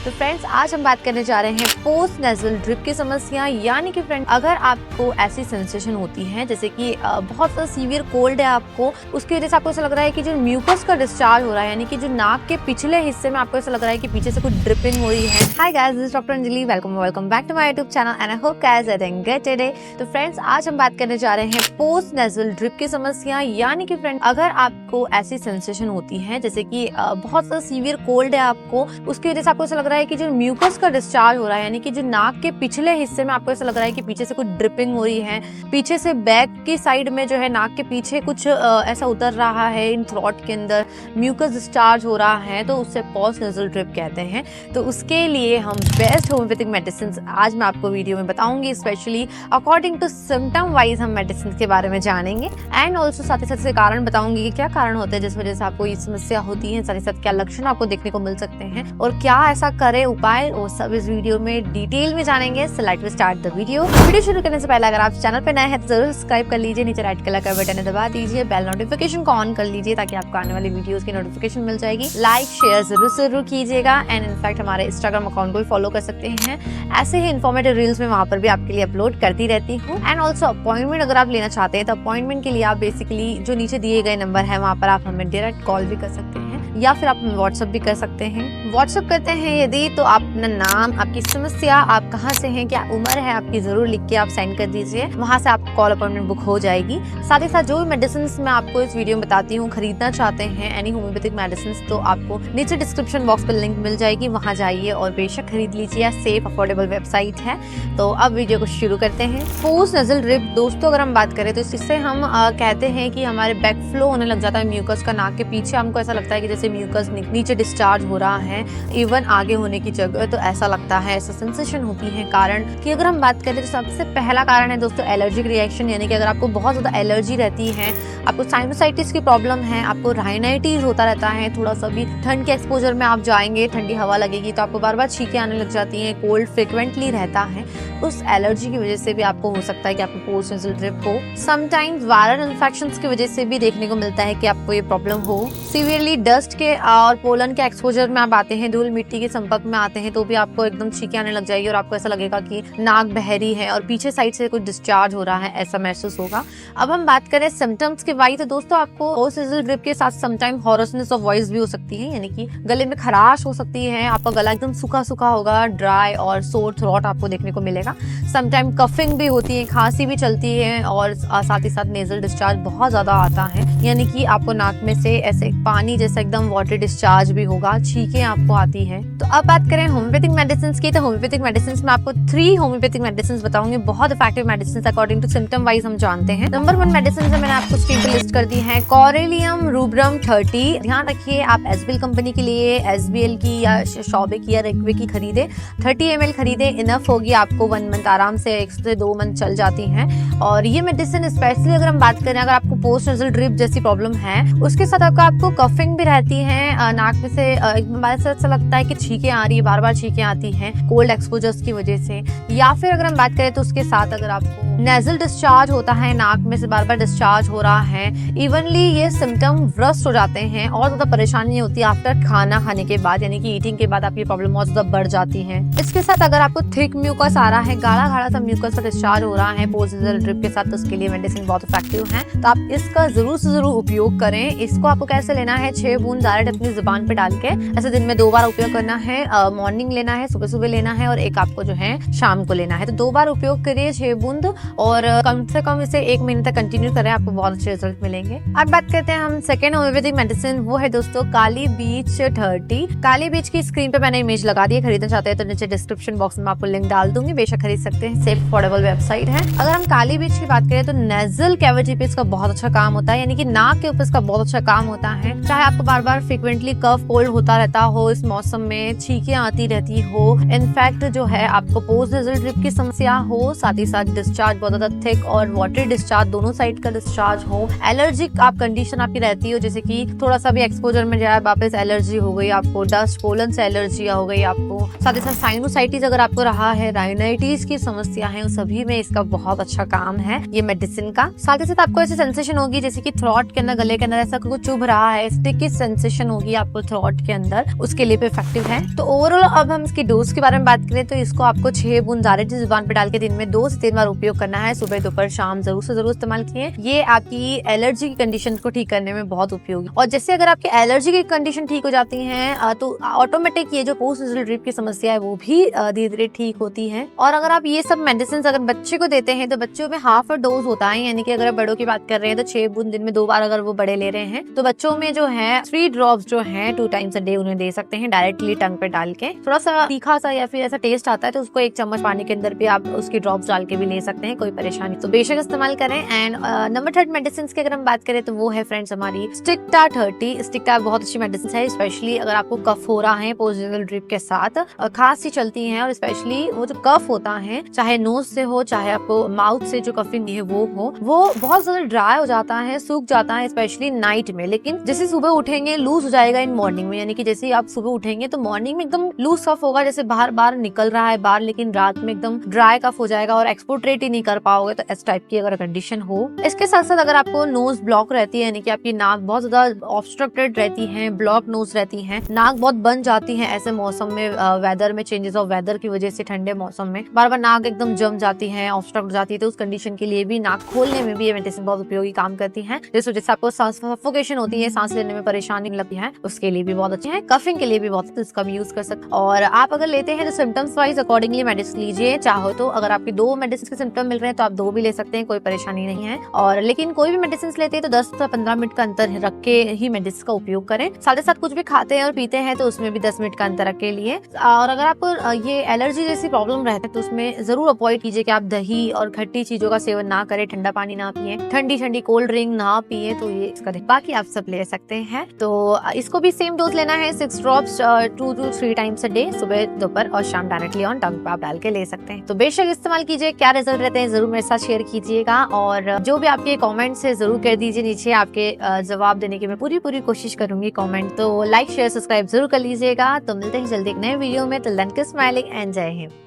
तो फ्रेंड्स आज हम बात करने जा रहे हैं पोस्ट नेजल ड्रिप की समस्या, यानी कि फ्रेंड अगर आपको ऐसी सेंसेशन होती है जैसे कि बहुत ज़्यादा सीवियर कोल्ड है आपको, उसकी वजह से आपको ऐसा लग रहा है कि जो म्यूकस का डिस्चार्ज हो रहा है, यानी कि जो नाक के पिछले हिस्से में आपको ऐसा लग रहा है कि पीछे से कुछ ड्रिपिंग हो रही है। Hi guys, this is doctor Anjali, welcome back to my YouTube channel and I hope guys are doing good today. तो फ्रेंड्स आज हम बात करने जा रहे हैं पोस्ट नेजल ड्रिप की समस्या, यानी कि फ्रेंड अगर आपको ऐसी सेंसेशन होती है जैसे कि बहुत ज़्यादा सीवियर कोल्ड है आपको, उसकी वजह से आपको ऐसा लग रहा है कि जो म्यूकस का डिस्चार्ज हो रहा है, यानी कि जो नाक के पिछले हिस्से में आपको ऐसा लग रहा है कि पीछे से कुछ ड्रिपिंग हो रही है, पीछे से बैक की साइड में जो है नाक के पीछे कुछ ऐसा उतर रहा है, इन थ्रोट के अंदर म्यूकस डिस्चार्ज हो रहा है, तो उससे पोस्ट नेजल ड्रिप कहते हैं। तो उसके लिए हम बेस्ट होम्योपैथिक मेडिसिन आज मैं आपको वीडियो में बताऊंगी, specially according to symptom wise हम मेडिसिन के बारे में जानेंगे एंड ऑल्सो साथ ही साथ इसके कारण बताऊंगी कि क्या कारण होते हैं जिस वजह से आपको ये समस्या होती है, साथ ही साथ क्या लक्षण आपको देखने को मिल सकते हैं और क्या ऐसा करे उपाय, वो सब इस वीडियो में डिटेल में जानेंगे। So let's start the video शुरू करने से पहले अगर आप चैनल पे नए हैं तो जरूर सब्सक्राइब कर लीजिए, नीचे राइट कलर का बटन दबा दीजिए, बेल नोटिफिकेशन को ऑन कर लीजिए ताकि आपको आने वाली वीडियोस की नोटिफिकेशन मिल जाएगी। लाइक शेयर जरूर कीजिएगा एंड इनफैक्ट हमारे इंस्टाग्राम अकाउंट को भी फॉलो कर सकते हैं। ऐसे ही इन्फॉर्मेटिव रील्स में वहाँ पर भी आपके लिए अपलोड करती रहती हूँ। एंड ऑल्सो अपॉइंटमेंट अगर आप लेना चाहते हैं तो अपॉइंटमेंट के लिए आप बेसिकली जो नीचे दिए गए नंबर है वहाँ पर आप हमें डायरेक्ट कॉल भी कर सकते हैं या फिर आप व्हाट्सएप भी कर सकते हैं। व्हाट्सएप करते हैं यदि तो आप अपना नाम, आपकी समस्या, आप कहाँ से हैं, क्या उम्र है आपकी, जरूर लिख के आप सेंड कर दीजिए, वहाँ से आप कॉल अपॉइंटमेंट बुक हो जाएगी। साथ ही साथ जो भी मेडिसिन मैं आपको इस वीडियो में बताती हूँ, खरीदना चाहते हैं एनी होम्योपैथिक मेडिसिन, तो आपको नीचे डिस्क्रिप्शन बॉक्स पर लिंक मिल जाएगी, वहाँ जाइए और बेशक खरीद लीजिए। सेफ अफोर्डेबल वेबसाइट है। तो अब वीडियो को शुरू करते हैं। पोस्ट नेजल ड्रिप दोस्तों अगर हम बात करें तो इससे हम कहते हैं कि हमारे बैक फ्लो होने लग जाता है म्यूकस का, नाक के पीछे हमको ऐसा लगता है कि जैसे म्यूकस नीचे डिस्चार्ज हो रहा है, इवन आगे होने की जगह, तो ऐसा लगता है, ऐसा सेंसेशन होती है। कारण कि अगर हम बात करें तो सबसे पहला कारण है दोस्तों एलर्जिक रिएक्शन, यानी कि अगर आपको बहुत ज़्यादा एलर्जी रहती है, आपको साइनोसाइटिस की प्रॉब्लम है, आपको राइनाइटिस होता रहता है, थोड़ा सा भी ठंड के एक्सपोजर में आप जाएंगे, ठंडी हवा लगेगी तो आपको बार बार छींकें आने लग जाती हैं, कोल्ड फ्रिक्वेंटली रहता है, उस एलर्जी की वजह से भी आपको हो सकता है कि आपको पोस्ट नेजल ड्रिप हो। समटाइम्स वायरल इन्फेक्शंस की वजह से भी देखने को मिलता है कि आपको ये प्रॉब्लम हो। सीवियरली डस्ट के और पोलन के एक्सपोजर में आप आते हैं, धूल मिट्टी के संपर्क में आते हैं तो भी आपको एकदम छींकें आने लग जाएगी और आपको ऐसा लगेगा कि नाक बहरी है और पीछे साइड से कुछ डिस्चार्ज हो रहा है, ऐसा महसूस होगा। अब हम बात करें सिम्टम्स के वाइज तो दोस्तों आपको पोस्ट नेजल ड्रिप के साथ समटाइम हॉरसनेस ऑफ वॉइस भी हो सकती है, यानी कि गले में खराश हो सकती है, आपका गला एकदम सूखा होगा, ड्राई और सोर थ्रोट आपको देखने को मिलेगा। समटाइम कफिंग भी होती है, खांसी भी चलती है और साथ ही साथ नेजल डिस्चार्ज बहुत ज्यादा आता है, यानी कि आपको नाक में से ऐसे पानी जैसा एकदम वाटर डिस्चार्ज भी होगा, छींकें आपको आती है। तो अब बात करें होम्योपैथिक मेडिसिन की, तो होम्योपैथिक मेडिसिन में आपको 3 होम्योपैथिक मेडिसिन बताऊंगी, बहुत effective medicine according to symptom wise हम जानते हैं। नंबर 1 मेडिसिन मैंने आपको स्क्रीन पे लिस्ट कर दी है, कॉरेलियम रूब्रम 30। ध्यान रखिए आप एसबीएल कंपनी के लिए एसबीएल की या शॉबे की या रेक्वे की खरीदे, 30 ml खरीदे, इनफ होगी आपको 1 मंथ, आराम से 1 से 2 मंथ चल जाती हैं। और ये मेडिसिन स्पेशली अगर हम बात करें, अगर आपको पोस्ट नेजल ड्रिप जैसी प्रॉब्लम है, उसके साथ आपको कफिंग भी रहती है, नाक में से एक बार से ऐसा लगता है कि छींकें आ रही है, बार बार छींकें आती हैं कोल्ड एक्सपोजर्स की वजह से, या फिर अगर हम बात करें तो उसके साथ अगर आपको नेजल डिस्चार्ज होता है, नाक में से बार बार डिस्चार्ज हो रहा है, इवनली ये सिम्टम वर्स्ट हो जाते हैं और ज्यादा परेशानी होती है आफ्टर खाना खाने के बाद, यानी कि ईटिंग के बाद आपकी प्रॉब्लम बहुत ज्यादा बढ़ जाती है। इसके साथ अगर आपको थिक म्यूकस आ रहा है, गाढ़ा सा म्यूकस का डिस्चार्ज हो रहा है पोस्ट नेजल ड्रिप के साथ, तो उसके लिए मेडिसिन बहुत इफेक्टिव है, तो आप इसका जरूर से जरूर उपयोग करें। इसको आपको कैसे लेना है, 6 बूंद डायरेक्ट अपनी जुबान पे डाल के ऐसे दिन में 2 बार उपयोग करना है, मॉर्निंग लेना है, सुबह लेना है और एक आपको जो है शाम को लेना है, तो 2 बार उपयोग करिए 6 बूंद और कम से कम इसे 1 महीने तक कंटिन्यू करें, आपको बहुत अच्छे रिजल्ट मिलेंगे। अब बात करते हैं हम सेकेंड होम्योपैथिक मेडिसिन, वो है दोस्तों काली बीच 30। काली बीच की स्क्रीन पे मैंने इमेज लगा दी है, खरीदना चाहते हैं तो नीचे डिस्क्रिप्शन बॉक्स में आपको लिंक डाल दूंगी, बेशक खरीद सकते हैं, सेफ अफोर्डेबल वेबसाइट है। अगर हम काली बीच की बात करें तो नेजल कैविटी पे इसका बहुत अच्छा काम होता है, यानी कि नाक के ऊपर इसका बहुत अच्छा काम होता है। चाहे आपको बार बार फ्रिक्वेंटली कफ कोल्ड होता रहता हो, इस मौसम में छींकें आती रहती हो, इनफैक्ट जो है आपको पोस्ट नेजल ड्रिप की समस्या हो, साथ ही साथ डिस्चार्ज डिस्चार्ज बहुत ज्यादा थिक और वाटरी डिस्चार्ज, दोनों साइड का डिस्चार्ज हो, एलर्जिक आप कंडीशन आपकी रहती हो, जैसे कि थोड़ा सा भी एक्सपोजर में जाए वापस एलर्जी हो गई आपको, डस्ट पोलन से एलर्जी हो गई आपको, साथ ही साथ साइनोसाइटिस अगर आपको रहा है, राइनाइटिस की समस्या है, उस सभी में इसका बहुत अच्छा काम है ये मेडिसिन का। साथ ही साथ आपको ऐसी सेंसेशन होगी जैसे कि थ्रोट के अंदर, गले के अंदर ऐसा कुछ चुभ रहा है, स्टिकी सेंसेशन होगी आपको थ्रोट के अंदर, उसके लिए भी इफेक्टिव है। तो ओवरऑल अब हम इसकी डोज के बारे में बात करें तो इसको आपको 6 बूंद डायरेक्ट जुबान पे डाल के दिन में 2 से 3 बार उपयोग करना है, सुबह दोपहर शाम जरूर से जरूर इस्तेमाल किए। ये आपकी एलर्जी की कंडीशन को ठीक करने में बहुत उपयोगी, और जैसे अगर आपकी एलर्जी की कंडीशन ठीक हो जाती है तो ऑटोमेटिक ये जो पोस्ट नज़ल ड्रिप की समस्या है वो भी धीरे धीरे ठीक होती है। और अगर आप ये सब मेडिसिन अगर बच्चे को देते हैं तो बच्चों में हाफ अ डोज होता है, यानी कि अगर बड़ों की बात कर रहे हैं तो 6 बूंद दिन में 2 बार अगर वो बड़े ले रहे हैं तो बच्चों में जो है 3 ड्रॉप्स जो है 2 टाइम्स अ डे उन्हें दे सकते हैं डायरेक्टली टंग पे डाल के। थोड़ा सा तीखा सा या फिर ऐसा टेस्ट आता है तो उसको 1 चम्मच पानी के अंदर भी आप उसकी ड्रॉप्स डाल के भी ले सकते हैं, कोई परेशानी तो बेशक इस्तेमाल करें। एंड नंबर 3 मेडिसिन की अगर हम बात करें तो वो है फ्रेंड्स हमारी स्टिक्टा 30। स्टिक्टा बहुत अच्छी मेडिसिन है, स्पेशली अगर आपको कफ हो रहा है पोस्ट नज़ल ड्रिप के साथ, खांसी चलती है, और स्पेशली वो जो कफ होता है चाहे नोज से हो चाहे आपको माउथ से जो कफिंग है वो हो, वो बहुत ज्यादा ड्राई हो जाता है, सूख जाता है स्पेशली नाइट में। लेकिन जैसे सुबह उठेंगे लूज हो जाएगा इन मॉर्निंग में, यानी कि जैसे आप सुबह उठेंगे तो मॉर्निंग में एकदम लूज कफ होगा, जैसे बाहर बाहर निकल रहा है बाहर, लेकिन रात में एकदम ड्राई कफ हो जाएगा और एक्सपोर्ट्रेट ही नहीं कर पाओगे। तो इस टाइप की अगर कंडीशन हो, इसके साथ साथ अगर आपको नोज ब्लॉक रहती है, यानी कि आपकी नाक बहुत ज्यादा ऑब्स्ट्रक्टेड रहती है, ब्लॉक नोज रहती है, नाक बहुत बन जाती है ऐसे मौसम में, वेदर में चेंजेस ऑफ वेदर की वजह से ठंडे मौसम में बार बार नाक एकदम जम जाती है, ऑब्स्ट्रक्ट हो जाती है, तो उस कंडीशन के लिए भी नाक खोलने में भी ये मेडिसिन बहुत उपयोगी काम करती है। जिस वजह से आपको सफोकेशन होती है, सांस लेने में परेशानी लगती है, उसके लिए भी बहुत अच्छी है। कफिंग के लिए भी बहुत इसका भी यूज कर सकते। और आप अगर लेते हैं तो सिम्टम्स वाइज अकॉर्डिंगली मेडिसिन लीजिए, चाहो तो अगर आपके 2 मेडिसिन के सिम्टम मिल रहे हैं तो आप 2 भी ले सकते हैं, कोई परेशानी नहीं है। और लेकिन कोई भी मेडिसिन लेते हैं तो 10 से 15 मिनट का अंतर रख के ही मेडिसिन का उपयोग करें। साथ ही साथ कुछ भी खाते हैं और पीते हैं तो उसमें भी 10 मिनट का अंतर रख के लिए। और अगर आपको ये एलर्जी जैसी प्रॉब्लम रहती है तो उसमें जरूर अवॉइड कीजिए कि आप दही और खट्टी चीजों का सेवन ना करें, ठंडा पानी ना पिए, ठंडी ठंडी कोल्ड ड्रिंक ना पिए, तो ये इसका बाकी आप सब ले सकते हैं। तो इसको भी सेम डोज लेना है, 6 drops 2 to 3 times a day, सुबह दोपहर और शाम डायरेक्टली ऑन टंग पे आप डाल के ले सकते हैं। तो बेशक इस्तेमाल कीजिए, क्या रिजल्ट रहते हैं जरूर मेरे साथ शेयर कीजिएगा, और जो भी आपके कमेंट्स है जरूर कर दीजिए नीचे, आपके जवाब देने की मैं पूरी कोशिश करूंगी कमेंट। तो लाइक शेयर सब्सक्राइब जरूर कर लीजिएगा। तो मिलते हैं जल्दी एक नए वीडियो में, till then keep smiling and जय हिंद।